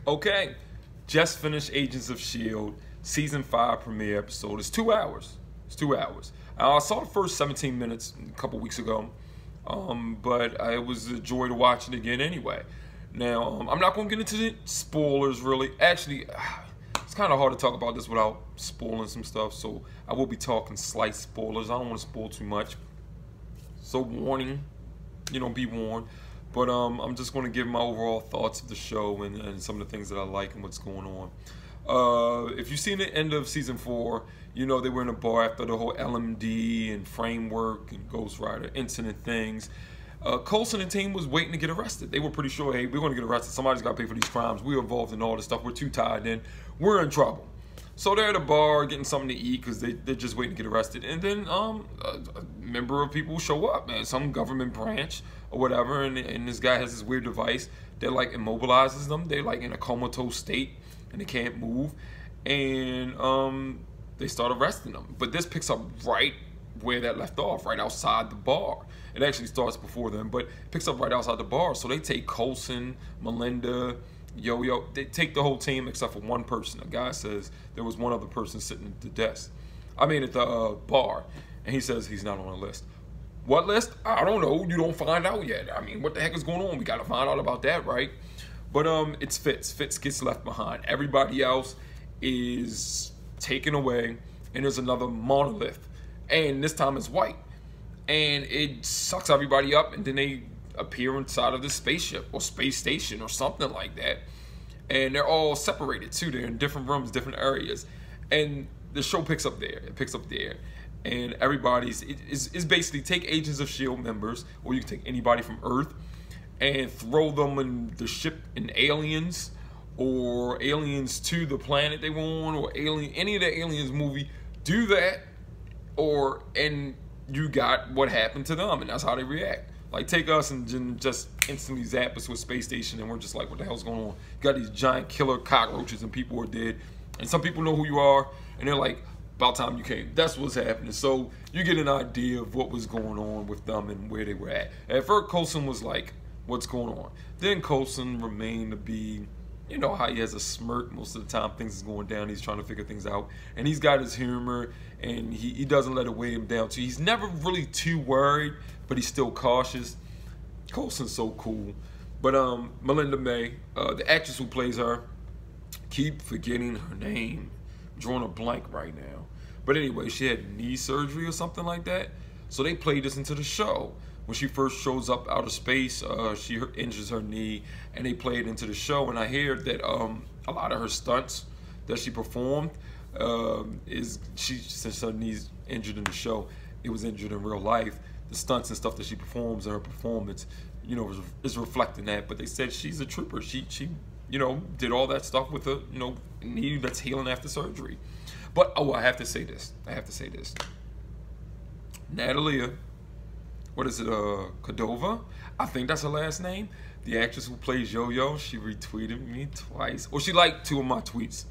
Okay, just finished Agents of S.H.I.E.L.D. Season 5 premiere episode. It's 2 hours. It's 2 hours. I saw the first 17 minutes a couple weeks ago, but it was a joy to watch it again anyway. Now, I'm not going to get into the spoilers, really. Actually, it's kind of hard to talk about this without spoiling some stuff, so I will be talking slight spoilers. I don't want to spoil too much. So, warning, be warned. But I'm just going to give my overall thoughts of the show and some of the things that I like and what's going on. If you've seen the end of Season 4, they were in a bar after the whole LMD and Framework and Ghost Rider incident things. Coulson and team was waiting to get arrested. They were pretty sure, hey, we're going to get arrested. Somebody's got to pay for these crimes. We're involved in all this stuff. We're too tied in. We're in trouble. So they're at a bar getting something to eat because they're just waiting to get arrested. And then a member of people show up, man, some government branch or whatever. And this guy has this weird device that like immobilizes them. They're like in a comatose state and they can't move. And they start arresting them. But this picks up right where that left off, right outside the bar. It actually starts before then, but it picks up right outside the bar. So they take Coulson, Melinda, Yo-Yo. They take the whole team except for one person. A guy says there was one other person sitting at the desk. I mean, at the bar. And he says he's not on the list. What list? I don't know. You don't find out yet. I mean, what the heck is going on? We got to find out about that, right? But it's Fitz. Fitz gets left behind. Everybody else is taken away. And there's another monolith. And this time it's white. And it sucks everybody up, and then they appear inside of this spaceship or space station or something like that. And they're all separated too. They're in different rooms, different areas. And the show picks up there. It picks up there. And everybody's is basically take Agents of S.H.I.E.L.D. members, or you can take anybody from Earth and throw them in the ship in Aliens, or Aliens to the planet they were on, or any of the Aliens movie. Do that, and you got what happened to them, and that's how they react. Like, take us and just instantly zap us to a space station, and we're just like, what the hell's going on? You got these giant killer cockroaches, and people are dead. And some people know who you are, and they're like, about time you came. That's what's happening. So you get an idea of what was going on with them and where they were at. At first, Coulson was like, what's going on? Then Coulson remained to be, how he has a smirk most of the time. Things is going down. He's trying to figure things out. And he's got his humor, and he doesn't let it weigh him down too. He's never really too worried, but he's still cautious. Coulson's so cool. But Melinda May, the actress who plays her, keep forgetting her name. I'm drawing a blank right now. But anyway, she had knee surgery or something like that. So they played this into the show. When she first shows up out of space, she injures her knee, and they play it into the show. And I hear that a lot of her stunts that she performed since her knee's injured in the show, it was injured in real life. The stunts and stuff that she performs in her performance, is reflecting that. But they said she's a trooper. She did all that stuff with a knee that's healing after surgery. But I have to say this. Natalia. What is it, Cordova? I think that's her last name. The actress who plays Yo-Yo, she retweeted me twice. Or she liked 2 of my tweets,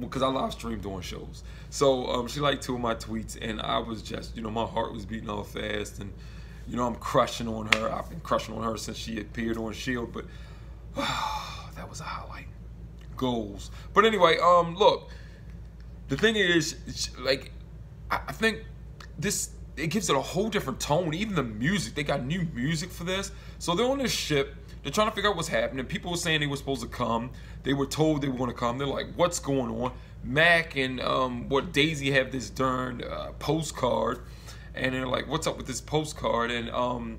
because I live stream doing shows. So she liked 2 of my tweets, and I was just, my heart was beating all fast, and, I'm crushing on her. I've been crushing on her since she appeared on S.H.I.E.L.D., but that was a highlight. Goals. But anyway, look, the thing is, like, I think this, it gives it a whole different tone. Even the music, they got new music for this. So they're on this ship. They're trying to figure out what's happening. People were saying they were supposed to come. They were told they were going to come. They're like, what's going on? Mac and Daisy have this darn postcard. And they're like, what's up with this postcard? And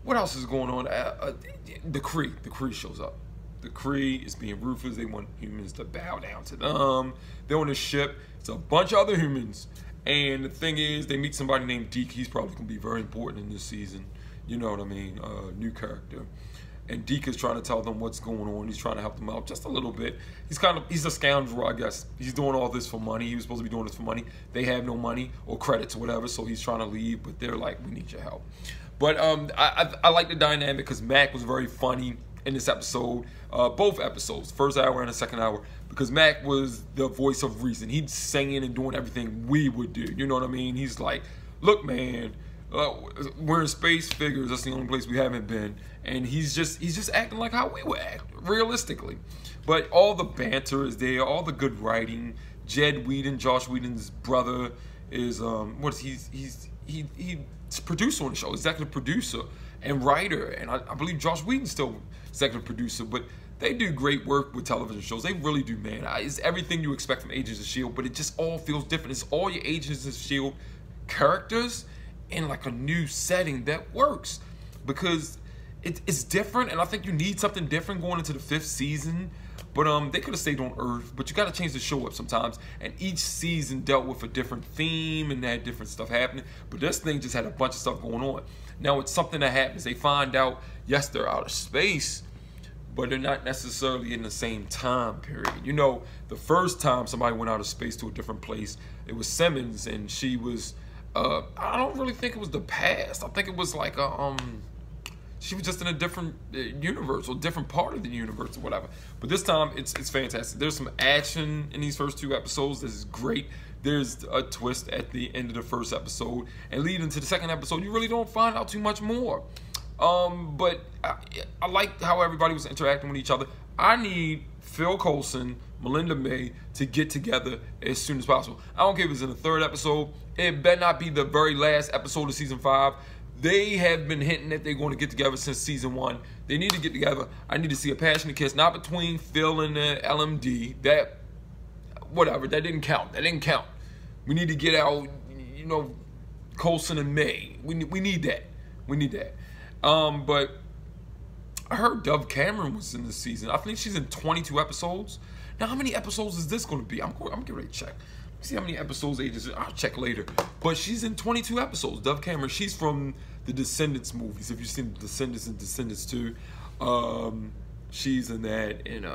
what else is going on? The Kree shows up. The Kree is being ruthless. They want humans to bow down to them. They're on this ship. It's a bunch of other humans. And the thing is, they meet somebody named Deke. He's probably going to be very important in this season. You know what I mean? New character. And Deke is trying to tell them what's going on. He's trying to help them out just a little bit. He's a scoundrel, I guess. He's doing all this for money. He was supposed to be doing this for money. They have no money or credits or whatever, so he's trying to leave. But they're like, we need your help. But I like the dynamic because Mac was very funny in this episode. Both episodes, first hour and the second hour, because Mac was the voice of reason. He's singing and doing everything we would do. You know what I mean? He's like, look, man, we're in space figures. That's the only place we haven't been, and he's just acting like how we would act realistically. But all the banter is there, all the good writing. Jed Whedon, Josh Whedon's brother, is he's producer on the show, executive producer and writer, and I believe Josh Whedon's still executive producer. But they do great work with television shows. They really do, man. It's everything you expect from Agents of S.H.I.E.L.D., but it just all feels different. It's all your Agents of S.H.I.E.L.D. characters in like a new setting that works, because it's different, and I think you need something different going into the 5th season. But they could have stayed on Earth, but you got to change the show up sometimes. And each season dealt with a different theme and had different stuff happening. But this thing just had a bunch of stuff going on. Now it's something that happens. They find out, yes, they're out of space, but they're not necessarily in the same time period. You know, the first time somebody went out of space to a different place, it was Simmons, and she was, I don't really think it was the past. I think it was like she was just in a different universe, or different part of the universe, or whatever. But this time, it's fantastic. There's some action in these first 2 episodes. This is great. There's a twist at the end of the first episode, and leading to the second episode, you really don't find out too much more. But I like how everybody was interacting with each other. I need Phil Coulson, Melinda May to get together as soon as possible. I don't care if it's in the 3rd episode. It better not be the very last episode of season 5. They have been hinting that they're going to get together since season 1. They need to get together. I need to see a passionate kiss, not between Phil and the LMD. That, whatever, that didn't count. That didn't count. We need to get out, you know, Coulson and May. We need that. We need that. But I heard Dove Cameron was in this season. I think she's in 22 episodes. Now, how many episodes is this going to be? I'm getting ready to check. See how many episodes Agents. I'll check later. But she's in 22 episodes. Dove Cameron. She's from the Descendants movies. If you've seen the Descendants and Descendants 2, she's in that, and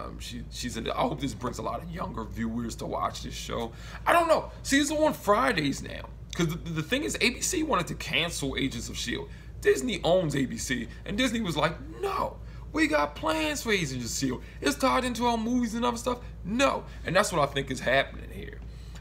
she's in. I hope this brings a lot of younger viewers to watch this show. I don't know. See, it's on Fridays now, because the thing is, ABC wanted to cancel Agents of S.H.I.E.L.D. Disney owns ABC, and Disney was like, no. We got plans for Agents of S.H.I.E.L.D. It's tied into our movies and other stuff. No. And that's what I think is happening here.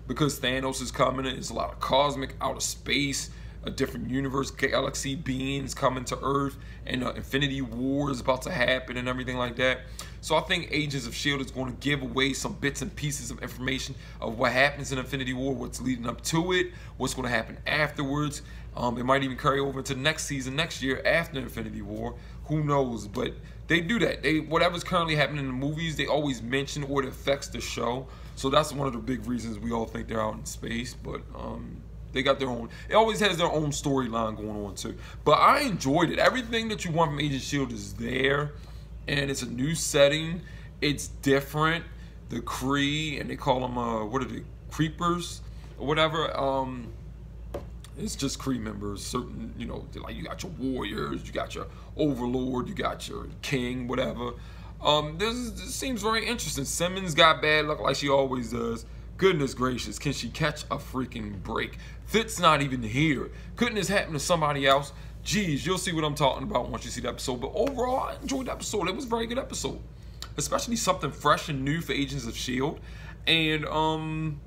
Because Thanos is coming, and there's a lot of cosmic, outer space, a different universe, galaxy beings coming to Earth, and Infinity War is about to happen and everything like that. So I think Agents of S.H.I.E.L.D. is going to give away some bits and pieces of information of what happens in Infinity War, what's leading up to it, what's going to happen afterwards. It might even carry over into the next season, next year, after Infinity War. Who knows? But they do that. Whatever's currently happening in the movies, they always mention or it affects the show. So that's one of the big reasons we all think they're out in space. But they got their own. It always has their own storyline going on too. But I enjoyed it. Everything that you want from Agents of S.H.I.E.L.D. is there, and it's a new setting. It's different. The Kree, and they call them what are they? Creepers or whatever. It's just Kree members. Certain, you know, like you got your warriors, you got your overlord, you got your king, whatever. This seems very interesting. Simmons got bad luck like she always does. Goodness gracious, can she catch a freaking break? Fitz not even here. Couldn't this happen to somebody else? Geez, you'll see what I'm talking about once you see the episode. But overall, I enjoyed the episode. It was a very good episode. Especially something fresh and new for Agents of S.H.I.E.L.D. And,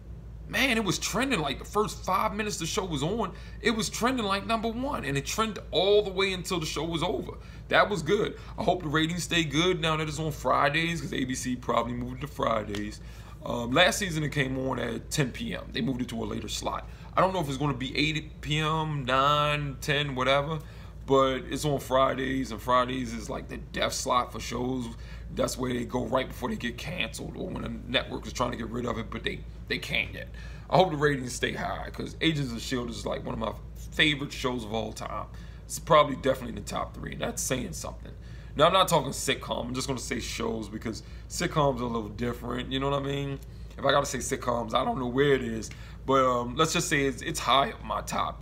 man, it was trending like the first 5 minutes the show was on. It was trending like #1, and it trended all the way until the show was over. That was good. I hope the ratings stay good now that it's on Fridays, because ABC probably moved it to Fridays. Last season it came on at 10 p.m. They moved it to a later slot. I don't know if it's going to be 8 p.m., 9, 10, whatever, but it's on Fridays, and Fridays is like the death slot for shows. That's where they go right before they get canceled, or when a network is trying to get rid of it, but they can't yet. I hope the ratings stay high, because Agents of S.H.I.E.L.D. is like one of my favorite shows of all time. It's probably definitely in the top 3. That's saying something. Now, I'm not talking sitcom. I'm just going to say shows, because sitcoms are a little different. You know what I mean? If I got to say sitcoms, I don't know where it is. But let's just say it's high up my top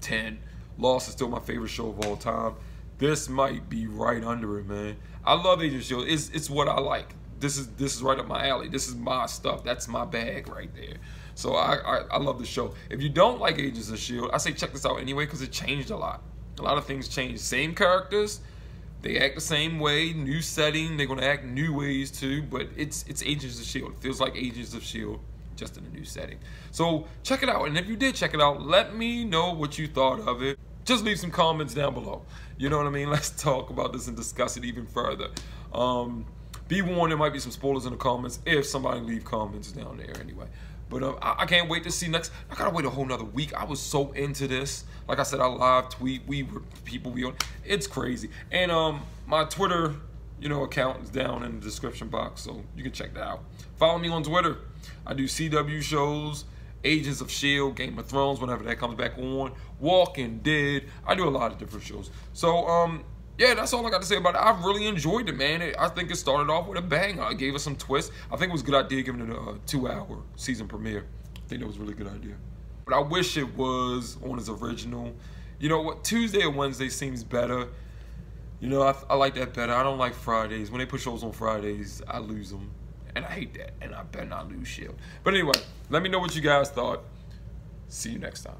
10. Lost is still my favorite show of all time. This might be right under it, man. I love Agents of S.H.I.E.L.D. It's what I like. This is right up my alley. This is my stuff. That's my bag right there. So I love the show. If you don't like Agents of S.H.I.E.L.D., I say check this out anyway, because it changed a lot. A lot of things changed. Same characters. They act the same way. New setting. They're going to act new ways too. But it's Agents of S.H.I.E.L.D. It feels like Agents of S.H.I.E.L.D. just in a new setting. So check it out, and if you did check it out, let me know what you thought of it. Just leave some comments down below. You know what I mean? Let's talk about this and discuss it even further. Be warned, there might be some spoilers in the comments if somebody leave comments down there anyway. But I can't wait to see next. I gotta wait a whole nother week. I was so into this. Like I said, I live tweet. It's crazy. And my Twitter, account is down in the description box, so you can check that out. Follow me on Twitter. I do CW shows, Agents of S.H.I.E.L.D., Game of Thrones, whenever that comes back on, Walking Dead. I do a lot of different shows. So, yeah, that's all I got to say about it. I really enjoyed it, man. I think it started off with a bang. It gave us some twists. I think it was a good idea giving it a 2-hour season premiere. I think that was a really good idea. But I wish it was on its original. You know what? Tuesday or Wednesday seems better. I like that better. I don't like Fridays. When they put shows on Fridays, I lose them. And I hate that. And I better not lose S.H.I.E.L.D. But anyway, let me know what you guys thought. See you next time.